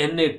NA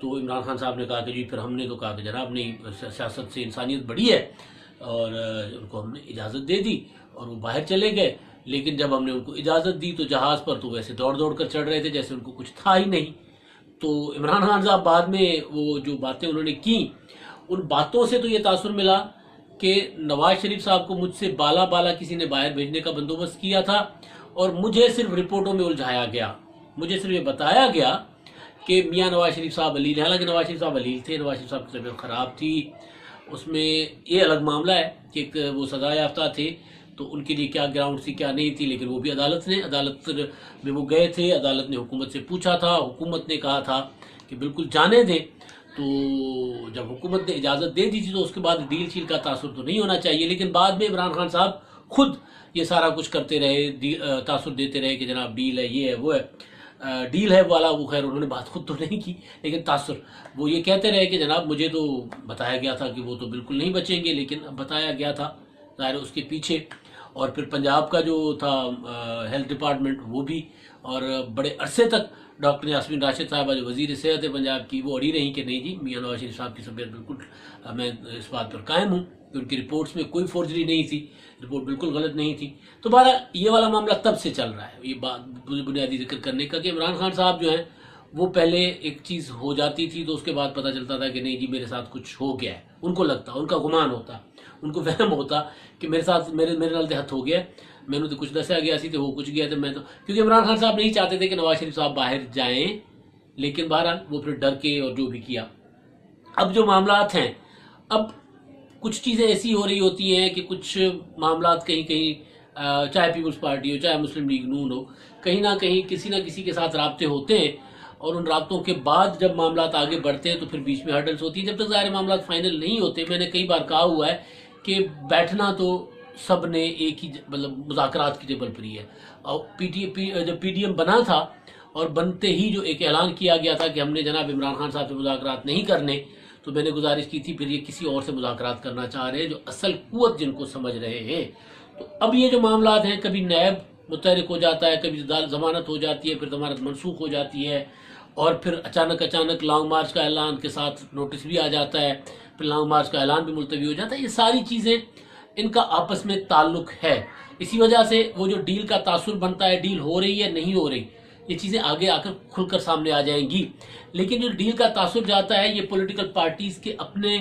تو عمران خان صاحب نے کہا کہ جی پھر ہم نے تو کہا کہ جناب نہیں، سیاست سے انسانیت بڑی ہے، اور ان کو ہم نے اجازت دے دی اور وہ باہر چلے گئے۔ لیکن جب ہم نے ان کو اجازت دی تو جہاز پر تو ویسے دوڑ دوڑ کر چڑھ رہے تھے جیسے ان کو کچھ تھا ہی نہیں۔ تو عمران خان صاحب بعد میں وہ جو باتیں انہوں نے کی، ان باتوں سے تو یہ تاثر ملا کہ نواز شریف صاحب کو مجھ سے بالا کسی نے باہر بھیجنے کا بندوبست کیا تھا، اور مجھے صرف رپورٹوں میں الجھایا گیا، مجھے صرف یہ بتایا گیا کہ میاں نواز شریف صاحب علیل ہیں۔ حالانکہ نواز شریف صاحب علیل تھے، نواز شریف صاحب کی طبیعت خراب تھی، اس میں یہ الگ معاملہ ہے کہ ایک وہ سزا یافتہ تھے تو ان کے لیے کیا گراؤنڈ تھی کیا نہیں تھی، لیکن وہ بھی عدالت میں وہ گئے تھے، عدالت نے حکومت سے پوچھا تھا، حکومت نے کہا تھا کہ بالکل جانے دیں۔ تو جب حکومت نے اجازت دے دی تھی تو اس کے بعد ڈیل شیل کا تاثر تو نہیں ہونا چاہیے، لیکن بعد میں عمران خان صاحب خود یہ سارا کچھ کرتے رہے، تاثر دیتے رہے کہ جناب ڈیل ہے، یہ ہے، وہ ہے۔ ڈیل ہے والا وہ خیر انہوں نے بات خود تو نہیں کی، لیکن تاثر وہ یہ کہتے رہے کہ جناب مجھے تو بتایا گیا تھا کہ وہ تو بالکل نہیں بچیں گے، لیکن اب بتایا گیا تھا، ظاہر اس کے پیچھے۔ اور پھر پنجاب کا جو تھا ہیلتھ ڈپارٹمنٹ، وہ بھی، اور بڑے عرصے تک ڈاکٹر یاسمین راشد صاحبہ جو وزیر صحت ہے پنجاب کی، وہ اڑی رہیں کہ نہیں جی میاں نواز شریف صاحب کی طبیعت بالکل، میں اس بات پر قائم ہوں کہ ان کی رپورٹس میں کوئی فورجری نہیں تھی، رپورٹ بالکل غلط نہیں تھی۔ تو بہرحال یہ والا معاملہ تب سے چل رہا ہے، یہ بات بنیادی ذکر کرنے کا کہ عمران خان صاحب جو ہیں وہ پہلے ایک چیز ہو جاتی تھی تو اس کے بعد پتہ چلتا تھا کہ نہیں جی میرے ساتھ کچھ ہو گیا ہے، ان کو لگتا، ان کا گمان ہوتا، ان کو وہم ہوتا کہ میرے ساتھ میرے نال ہتھ ہو گیا، میں نے تو کچھ دسیا گیا سی تو وہ کچھ گیا، تو میں تو، کیونکہ عمران خان صاحب نہیں چاہتے تھے کہ نواز شریف صاحب باہر جائیں، لیکن بہرحال وہ پھر ڈر کے اور جو بھی کیا۔ اب جو معاملات ہیں، اب کچھ چیزیں ایسی ہو رہی ہوتی ہیں کہ کچھ معاملات کہیں چاہے پیپلز پارٹی ہو چاہے مسلم لیگ نون ہو، کہیں نہ کہیں کسی نہ کسی کے ساتھ رابطے ہوتے ہیں، اور ان رابطوں کے بعد جب معاملات آگے بڑھتے ہیں تو پھر بیچ میں ہرڈلز ہوتی ہیں۔ جب تک ظاہر معاملات فائنل نہیں ہوتے، میں نے کئی بار کہا ہوا ہے کہ بیٹھنا تو سب نے ایک ہی مطلب مذاکرات کی ٹیبل پر ہی ہے، اور جب پی ڈی ایم بنا تھا اور بنتے ہی جو ایک اعلان کیا گیا تھا کہ ہم نے جناب عمران خان صاحب سے مذاکرات نہیں کرنے، تو میں نے گزارش کی تھی پھر یہ کسی اور سے مذاکرات کرنا چاہ رہے ہیں جو اصل قوت جن کو سمجھ رہے ہیں۔ تو اب یہ جو معاملات ہیں، کبھی نیب متحرک ہو جاتا ہے، کبھی ضمانت ہو جاتی ہے، پھر ضمانت منسوخ ہو جاتی ہے، اور پھر اچانک لانگ مارچ کا اعلان کے ساتھ نوٹس بھی آ جاتا ہے، پھر لانگ مارچ کا اعلان بھی ملتوی ہو جاتا ہے۔ یہ ساری چیزیں ان کا آپس میں تعلق ہے، اسی وجہ سے وہ جو ڈیل کا تاثر بنتا ہے، ڈیل ہو رہی ہے نہیں ہو رہی، یہ چیزیں آگے آ کر کھل کر سامنے آ جائیں گی۔ لیکن جو ڈیل کا تاثر جاتا ہے، یہ پولیٹیکل پارٹیز کے اپنے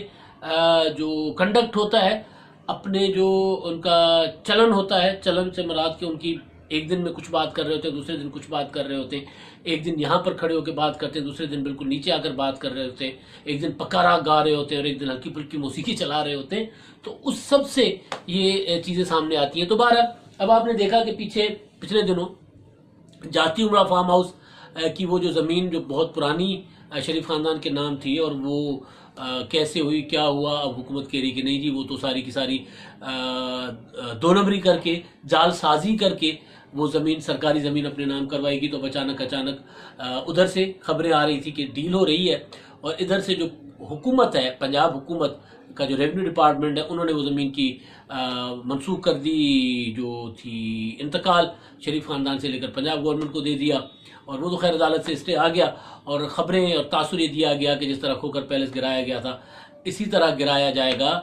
جو کنڈکٹ ہوتا ہے، اپنے جو ان کا چلن ہوتا ہے، چلن سے مراد کہ ان کی ایک دن میں کچھ بات کر رہے ہوتے ہیں، دوسرے دن کچھ بات کر رہے ہوتے ہیں، ایک دن یہاں پر کھڑے ہو کے بات کرتے ہیں، دوسرے دن بالکل نیچے آ کر بات کر رہے ہوتے ہیں، ایک دن پکا راگ گا رہے ہوتے ہیں اور ایک دن ہلکی پھلکی موسیقی چلا رہے ہوتے ہیں، تو اس سب سے یہ چیزیں سامنے آتی ہیں۔ تو بہرحال اب آپ نے دیکھا کہ پچھلے دنوں جاتی عمرہ فارم ہاؤس کی وہ جو زمین جو بہت پرانی شریف خاندان کے نام تھی، اور وہ کیسے ہوئی، کیا ہوا، اب حکومت کہہ رہی کہ نہیں جی وہ تو ساری کی ساری دو نمبری کر کے، جال سازی کر کے وہ زمین، سرکاری زمین اپنے نام کروائے گی۔ تو اچانک ادھر سے خبریں آ رہی تھی کہ ڈیل ہو رہی ہے، اور ادھر سے جو حکومت ہے، پنجاب حکومت کا جو ریونیو ڈپارٹمنٹ ہے، انہوں نے وہ زمین کی منسوخ کر دی، جو تھی انتقال شریف خاندان سے لے کر پنجاب گورنمنٹ کو دے دیا، اور وہ تو خیر عدالت سے اسٹے آ گیا، اور خبریں اور تاثر یہ دیا گیا کہ جس طرح کھوکھر پیلس گرایا گیا تھا اسی طرح گرایا جائے گا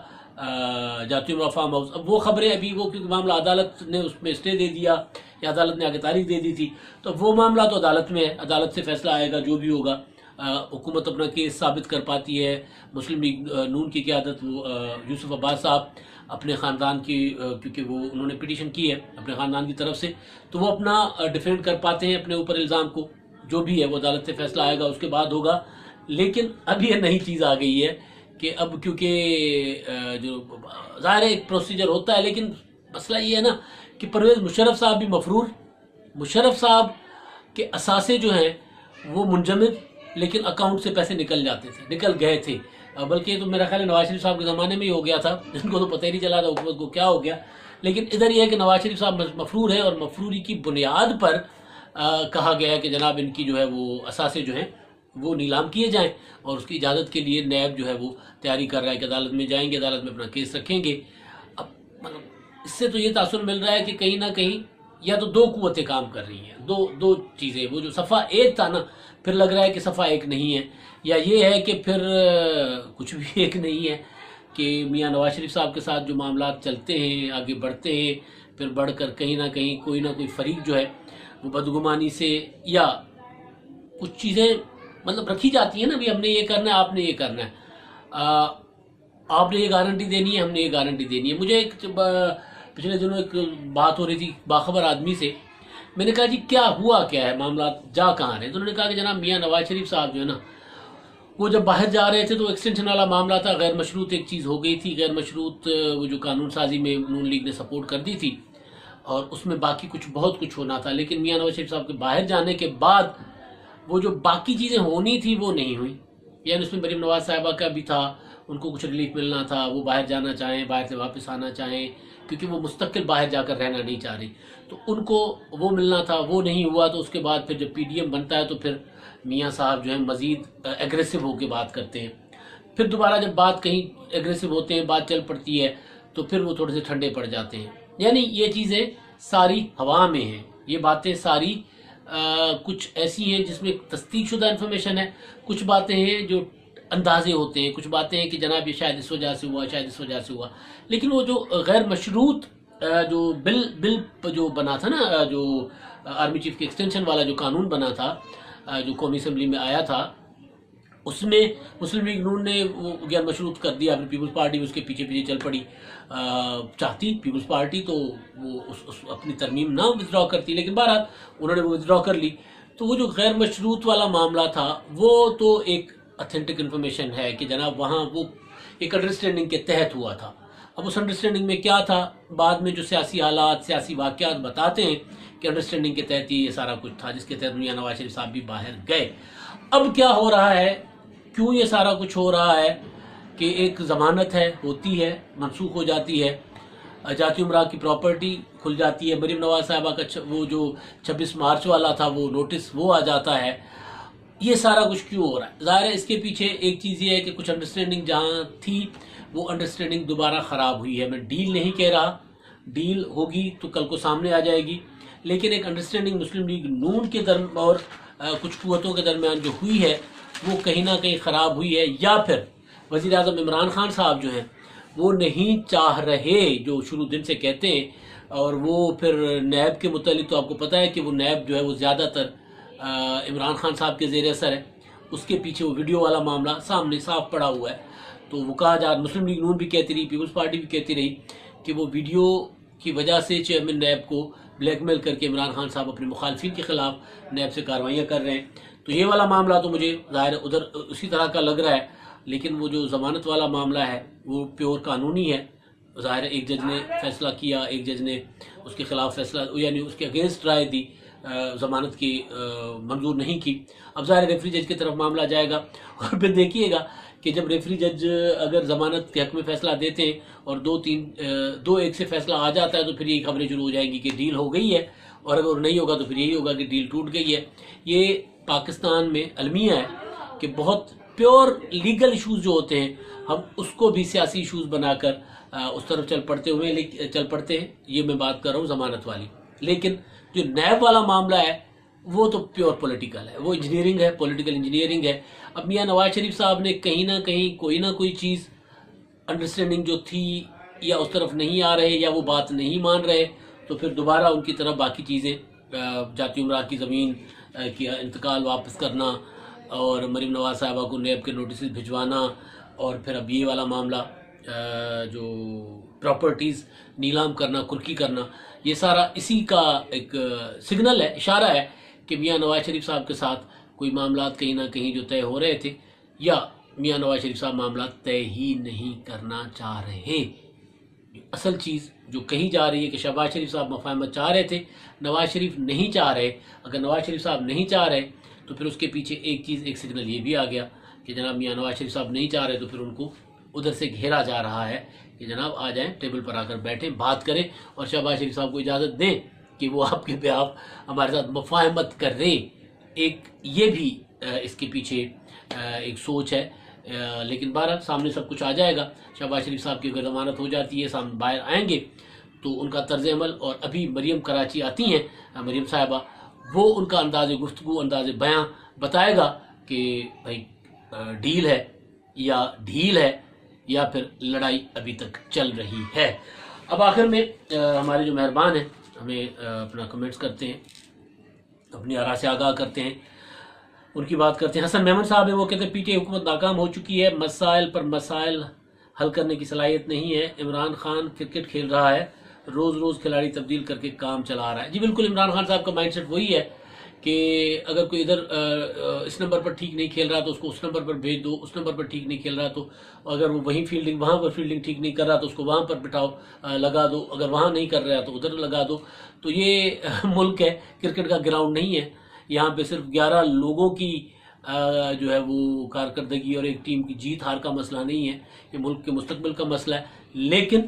جاتی عمرہ فارم ہاؤس۔ اب وہ خبریں ابھی وہ کیونکہ معاملہ عدالت نے اس میں اسٹے دے دیا یا عدالت نے آگے تاریخ دے دی تھی، تو وہ معاملہ تو عدالت میں ہے، عدالت سے فیصلہ آئے گا جو بھی ہوگا۔ حکومت اپنا کیس ثابت کر پاتی ہے، مسلم لیگ نون کی قیادت وہ یوسف عباس صاحب اپنے خاندان کی، کیونکہ وہ انہوں نے پٹیشن کی ہے اپنے خاندان کی طرف سے، تو وہ اپنا ڈیفینڈ کر پاتے ہیں اپنے اوپر الزام کو، جو بھی ہے وہ عدالت سے فیصلہ آئے گا اس کے بعد ہوگا۔ لیکن اب یہ نئی چیز آ گئی ہے کہ اب کیونکہ جو ظاہر ایک پروسیجر ہوتا ہے، لیکن مسئلہ یہ ہے نا کہ پرویز مشرف صاحب بھی مفرور، مشرف صاحب کے اثاثے جو ہیں وہ منجمد، لیکن اکاؤنٹ سے پیسے نکل جاتے تھے، نکل گئے تھے، بلکہ تو میرا خیال ہے نواز شریف صاحب کے زمانے میں ہی ہو گیا تھا، جن کو تو پتہ ہی نہیں چلا تھا حکومت کو کیا ہو گیا۔ لیکن ادھر یہ ہے کہ نواز شریف صاحب مفرور ہے، اور مفروری کی بنیاد پر کہا گیا ہے کہ جناب ان کی جو ہے وہ اثاثے جو ہیں وہ نیلام کیے جائیں، اور اس کی اجازت کے لیے نیب جو ہے وہ تیاری کر رہا ہے کہ عدالت میں جائیں گے، عدالت میں اپنا کیس رکھیں گے۔ اب مطلب اس سے تو یہ تاثر مل رہا ہے کہ کہیں نہ کہیں یا تو دو قوتیں کام کر رہی ہیں، دو چیزیں. وہ جو صفحہ ایک تھا نا، پھر لگ رہا ہے کہ صفحہ ایک نہیں ہے، یا یہ ہے کہ پھر کچھ بھی ایک نہیں ہے، کہ میاں نواز شریف صاحب کے ساتھ جو معاملات چلتے ہیں، آگے بڑھتے ہیں، پھر بڑھ کر کہیں نہ کہیں کوئی نہ کوئی فریق جو ہے وہ بدگمانی سے، یا کچھ چیزیں مطلب رکھی جاتی ہیں نا، بھی ہم نے یہ کرنا ہے، آپ نے یہ کرنا ہے، آپ نے یہ گارنٹی دینی ہے، ہم نے یہ گارنٹی دینی ہے. مجھے ایک پچھلے دنوں ایک بات ہو رہی تھی باخبر آدمی سے، میں نے کہا جی کیا ہوا کیا ہے، معاملات جا کہاں رہے؟ تو انہوں نے کہا کہ جناب میاں نواز شریف صاحب جو ہے نا، وہ جب باہر جا رہے تھے تو ایکسٹینشن والا معاملہ تھا، غیر مشروط ایک چیز ہو گئی تھی، غیر مشروط وہ جو قانون سازی میں نون لیگ نے سپورٹ کر دی تھی، اور اس میں باقی بہت کچھ ہونا تھا، لیکن میاں نواز شریف صاحب کے باہر جانے کے بعد وہ جو باقی چیزیں ہونی تھی وہ نہیں ہوئی. یعنی اس میں مریم نواز صاحبہ کا بھی تھا، ان کو کچھ ریلیف ملنا تھا، وہ باہر جانا چاہیں، باہر سے واپس آنا چاہیں، کیونکہ وہ مستقل باہر جا کر رہنا نہیں چاہ رہی، تو ان کو وہ ملنا تھا، وہ نہیں ہوا. تو اس کے بعد پھر جب پی ڈی ایم بنتا ہے تو پھر میاں صاحب جو ہیں مزید ایگریسو ہو کے بات کرتے ہیں. پھر دوبارہ جب بات کہیں ایگریسو ہوتے ہیں، بات چل پڑتی ہے، تو پھر وہ تھوڑے سے ٹھنڈے پڑ جاتے ہیں. یعنی یہ چیزیں ساری ہوا میں ہیں، یہ باتیں ساری کچھ ایسی ہیں جس میں تصدیق شدہ انفارمیشن ہے، کچھ باتیں ہیں جو اندازے ہوتے ہیں، کچھ باتیں ہیں کہ جناب یہ شاید اس وجہ سے ہوا، شاید اس وجہ سے ہوا. لیکن وہ جو غیر مشروط جو بل جو بنا تھا نا، جو آرمی چیف کے ایکسٹینشن والا جو قانون بنا تھا، جو قومی اسمبلی میں آیا تھا، اس میں مسلم لیگ نون نے وہ غیر مشروط کر دیا. اپنی پیپلز پارٹی اس کے پیچھے پیچھے چل پڑی. چاہتی پیپلز پارٹی تو وہ اپنی ترمیم نہ ودرا کرتی، لیکن بہرحال انہوں نے وہ ودرا کر لی. تو وہ جو غیر مشروط والا معاملہ تھا وہ تو ایک اتھینٹک انفارمیشن ہے کہ جناب وہاں وہ ایک انڈرسٹینڈنگ کے تحت ہوا تھا. اب اس انڈرسٹینڈنگ میں کیا تھا، بعد میں جو سیاسی حالات، سیاسی واقعات بتاتے ہیں کہ انڈرسٹینڈنگ کے تحت یہ سارا کچھ تھا، جس کے تحت میاں نواز شریف صاحب بھی باہر گئے. اب کیا ہو رہا ہے، کیوں یہ سارا کچھ ہو رہا ہے، کہ ایک ضمانت ہے، ہوتی ہے، منسوخ ہو جاتی ہے، جاتی امراء کی پراپرٹی کھل جاتی ہے، مریم نواز صاحبہ کا وہ جو 26 مارچ والا تھا وہ نوٹس وہ آ جاتا ہے. یہ سارا کچھ کیوں ہو رہا ہے؟ ظاہر ہے اس کے پیچھے ایک چیز یہ ہے کہ کچھ انڈرسٹینڈنگ جہاں تھی وہ انڈرسٹینڈنگ دوبارہ خراب ہوئی ہے. میں ڈیل نہیں کہہ رہا، ڈیل ہوگی تو کل کو سامنے آ جائے گی، لیکن ایک انڈرسٹینڈنگ مسلم لیگ نون کے درمیان اور کچھ قوتوں کے درمیان جو ہوئی ہے وہ کہیں نہ کہیں خراب ہوئی ہے، یا پھر وزیر اعظم عمران خان صاحب جو ہیں وہ نہیں چاہ رہے، جو شروع دن سے کہتے ہیں. اور وہ پھر نیب کے متعلق تو آپ کو پتہ ہے کہ وہ نیب جو ہے وہ زیادہ تر عمران خان صاحب کے زیر اثر ہے. اس کے پیچھے وہ ویڈیو والا معاملہ سامنے صاف پڑا ہوا ہے. تو وہ کہا جا مسلم لیگ نون بھی کہتی رہی، پیپلز پارٹی بھی کہتی رہی کہ وہ ویڈیو کی وجہ سے چیئرمین نیب کو بلیک میل کر کے عمران خان صاحب اپنے مخالفین کے خلاف نیب سے کارروائیاں کر رہے ہیں. تو یہ والا معاملہ تو مجھے ظاہر ادھر اسی طرح کا لگ رہا ہے، لیکن وہ جو ضمانت والا معاملہ ہے وہ پیور قانونی ہے. ظاہر ایک جج نے فیصلہ کیا، ایک جج نے اس کے خلاف فیصلہ یعنی اس کے اگینسٹ رائے دی، ضمانت کی منظور نہیں کی. اب ظاہر ریفری جج کی طرف معاملہ جائے گا، اور پھر دیکھیے گا کہ جب ریفری جج اگر ضمانت کے حق میں فیصلہ دیتے ہیں اور 2-1 سے فیصلہ آ جاتا ہے تو پھر یہی خبریں شروع ہو جائیں گی کہ ڈیل ہو گئی ہے، اور اگر نہیں ہوگا تو پھر یہی ہوگا کہ ڈیل ٹوٹ گئی ہے. یہ پاکستان میں المیہ ہے کہ بہت پیور لیگل ایشوز جو ہوتے ہیں ہم اس کو بھی سیاسی ایشوز بنا کر اس طرف چل پڑتے ہیں. یہ میں بات کر رہا ہوں ضمانت والی. لیکن جو نیب والا معاملہ ہے وہ تو پیور پولیٹیکل ہے، وہ انجینئرنگ ہے، پولیٹیکل انجینئرنگ ہے. اب میاں نواز شریف صاحب نے کہیں نہ کہیں کوئی نہ کوئی چیز انڈرسٹینڈنگ جو تھی یا اس طرف نہیں آ رہے یا وہ بات نہیں مان رہے، تو پھر دوبارہ ان کی طرف باقی چیزیں جاتی امراء کی زمین کی انتقال واپس کرنا، اور مریم نواز صاحبہ کو نیب کے نوٹسز بھجوانا، اور پھر اب یہ والا معاملہ جو پراپرٹیز نیلام کرنا، کرکی کرنا، یہ سارا اسی کا ایک سگنل ہے، اشارہ ہے کہ میاں نواز شریف صاحب کے ساتھ کوئی معاملات کہیں نہ کہیں جو طے ہو رہے تھے، یا میاں نواز شریف صاحب معاملات طے ہی نہیں کرنا چاہ رہے. اصل چیز جو کہی جا رہی ہے کہ شہباز شریف صاحب مفاہمت چاہ رہے تھے، نواز شریف نہیں چاہ رہے. اگر نواز شریف صاحب نہیں چاہ رہے تو پھر اس کے پیچھے ایک سگنل یہ بھی آ گیا کہ جناب میاں نواز شریف صاحب نہیں چاہ رہے، تو پھر ان کو ادھر سے گھیرا جا رہا ہے کہ جناب آ جائیں، ٹیبل پر آ کر بیٹھیں، بات کریں، اور شہباز شریف صاحب کو اجازت دیں کہ وہ آپ کے بیاف ہمارے ساتھ مفاہمت کر رہے. ایک یہ بھی اس کے پیچھے ایک سوچ ہے. لیکن بہرحال سامنے سب کچھ آ جائے گا. شہباز شریف صاحب کی اگر ضمانت ہو جاتی ہے، سامنے باہر آئیں گے تو ان کا طرز عمل، اور ابھی مریم کراچی آتی ہیں مریم صاحبہ، وہ ان کا انداز گفتگو، انداز بیاں بتائے گا کہ بھائی ڈیل ہے یا ڈھیل ہے یا پھر لڑائی ابھی تک چل رہی ہے۔ اب آخر میں ہمارے جو مہربان ہیں ہمیں اپنا کمنٹس کرتے ہیں، اپنی آراء سے آگاہ کرتے ہیں، ان کی بات کرتے ہیں۔ حسن میمن صاحب ہیں، وہ کہتے ہیں پی ٹی آئی حکومت ناکام ہو چکی ہے، مسائل پر مسائل حل کرنے کی صلاحیت نہیں ہے، عمران خان کرکٹ کھیل رہا ہے، روز روز کھلاڑی تبدیل کر کے کام چلا رہا ہے۔ جی بالکل، عمران خان صاحب کا مائنڈ سیٹ وہی ہے کہ اگر کوئی ادھر اس نمبر پر ٹھیک نہیں کھیل رہا تو اس کو اس نمبر پر بھیج دو، اس نمبر پر ٹھیک نہیں کھیل رہا تو اگر وہ وہیں فیلڈنگ، وہاں پر فیلڈنگ ٹھیک نہیں کر رہا تو اس کو وہاں پر بٹھاؤ، لگا دو، اگر وہاں نہیں کر رہا تو ادھر لگا دو۔ تو یہ ملک ہے، کرکٹ کا گراؤنڈ نہیں ہے، یہاں پہ صرف 11 لوگوں کی جو ہے وہ کارکردگی اور ایک ٹیم کی جیت ہار کا مسئلہ نہیں ہے، یہ ملک کے مستقبل کا مسئلہ ہے۔ لیکن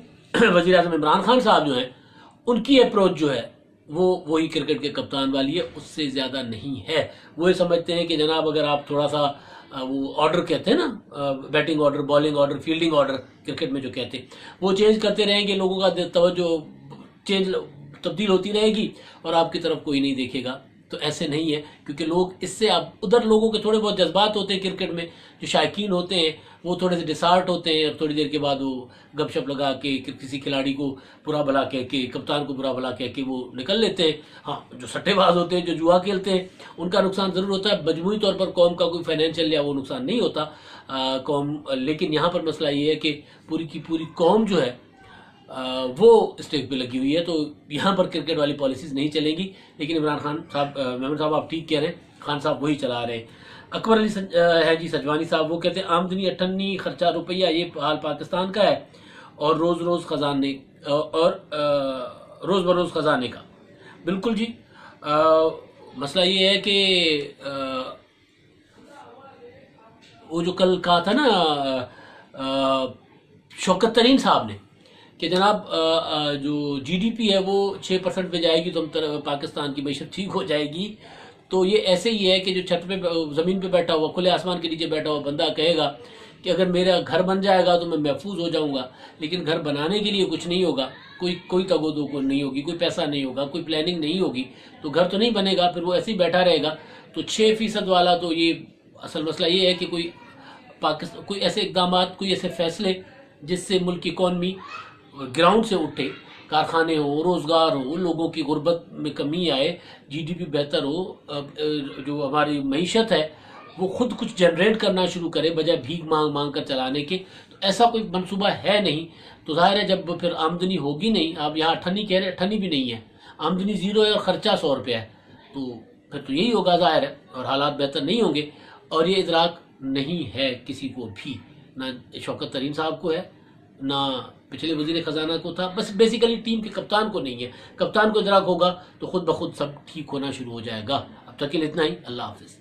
وزیر اعظم عمران خان صاحب جو ہیں، ان کی اپروچ جو ہے وہ وہی کرکٹ کے کپتان والی ہے، اس سے زیادہ نہیں ہے۔ وہ یہ سمجھتے ہیں کہ جناب اگر آپ تھوڑا سا وہ آرڈر کہتے ہیں نا، batting order, bowling order, fielding order cricket میں جو کہتے ہیں، وہ چینج کرتے رہیں گے، لوگوں کا توجہ تبدیل ہوتی رہے گی اور آپ کی طرف کوئی نہیں دیکھے گا۔ تو ایسے نہیں ہے، کیونکہ لوگ اس سے ادھر لوگوں کے تھوڑے بہت جذبات ہوتے ہیں کرکٹ میں، جو شائقین ہوتے ہیں وہ تھوڑے سے ڈسارٹ ہوتے ہیں، اور تھوڑی دیر کے بعد وہ گپ شپ لگا کے کسی کھلاڑی کو برا بھلا کہہ کے، کپتان کو برا بھلا کہہ کے وہ نکل لیتے ہیں۔ ہاں، جو سٹے باز ہوتے ہیں، جو جوا کھیلتے ہیں، ان کا نقصان ضرور ہوتا ہے، مجموعی طور پر قوم کا کوئی فائنینشیل یا وہ نقصان نہیں ہوتا قوم۔ لیکن یہاں پر مسئلہ یہ ہے کہ پوری کی پوری قوم جو ہے وہ اسٹیج پہ لگی ہوئی ہے، تو یہاں پر کرکٹ والی پالیسیز نہیں چلیں گی۔ لیکن عمران خان صاحب، میمن صاحب آپ ٹھیک کہہ رہے ہیں، خان صاحب وہی چلا رہے ہیں۔ اکبر علی ہے جی سجوانی صاحب، وہ کہتے ہیں آمدنی 58 خرچہ روپیہ، یہ حال پاکستان کا ہے، اور روز روز خزانے اور روز بروز خزانے کا۔ بالکل جی، مسئلہ یہ ہے کہ وہ جو کل کہا تھا نا شوکت ترین صاحب نے کہ جناب جو جی ڈی پی ہے وہ 6% پہ جائے گی تو پاکستان کی معیشت ٹھیک ہو جائے گی، تو یہ ایسے ہی ہے کہ جو چھت پہ زمین پہ بیٹھا ہوا، کھلے آسمان کے نیچے بیٹھا ہوا بندہ کہے گا کہ اگر میرا گھر بن جائے گا تو میں محفوظ ہو جاؤں گا، لیکن گھر بنانے کے لیے کچھ نہیں ہوگا، کوئی تگو دو کو نہیں ہوگی، کوئی پیسہ نہیں ہوگا، کوئی پلاننگ نہیں ہوگی، تو گھر تو نہیں بنے گا، پھر وہ ایسے ہی بیٹھا رہے گا۔ تو 6% والا تو یہ اصل مسئلہ یہ ہے کہ کوئی ایسے اقدامات، کوئی ایسے فیصلے جس سے ملک کی اکانومی گراؤنڈ سے اٹھے، کارخانے ہو، روزگار ہو، لوگوں کی غربت میں کمی آئے، جی ڈی پی بہتر ہو، جو ہماری معیشت ہے وہ خود کچھ جنریٹ کرنا شروع کرے بجائے بھیک مانگ مانگ کر چلانے کے۔ تو ایسا کوئی منصوبہ ہے نہیں، تو ظاہر ہے جب پھر آمدنی ہوگی نہیں، آپ یہاں 58 کہہ رہے، 58 بھی نہیں ہے، آمدنی 0 ہے اور خرچہ 100 روپیہ ہے، تو پھر تو یہی ہوگا ظاہر ہے، اور حالات بہتر نہیں ہوں گے۔ اور یہ ادراک نہیں ہے کسی کو بھی، نہ شوکت ترین صاحب کو ہے، نہ پچھلے وزیر خزانہ کو تھا، بس بیسیکلی ٹیم کے کپتان کو نہیں ہے۔ کپتان کو ادراک ہوگا تو خود بخود سب ٹھیک ہونا شروع ہو جائے گا۔ اب تک کے لیے اتنا ہی، اللہ حافظ۔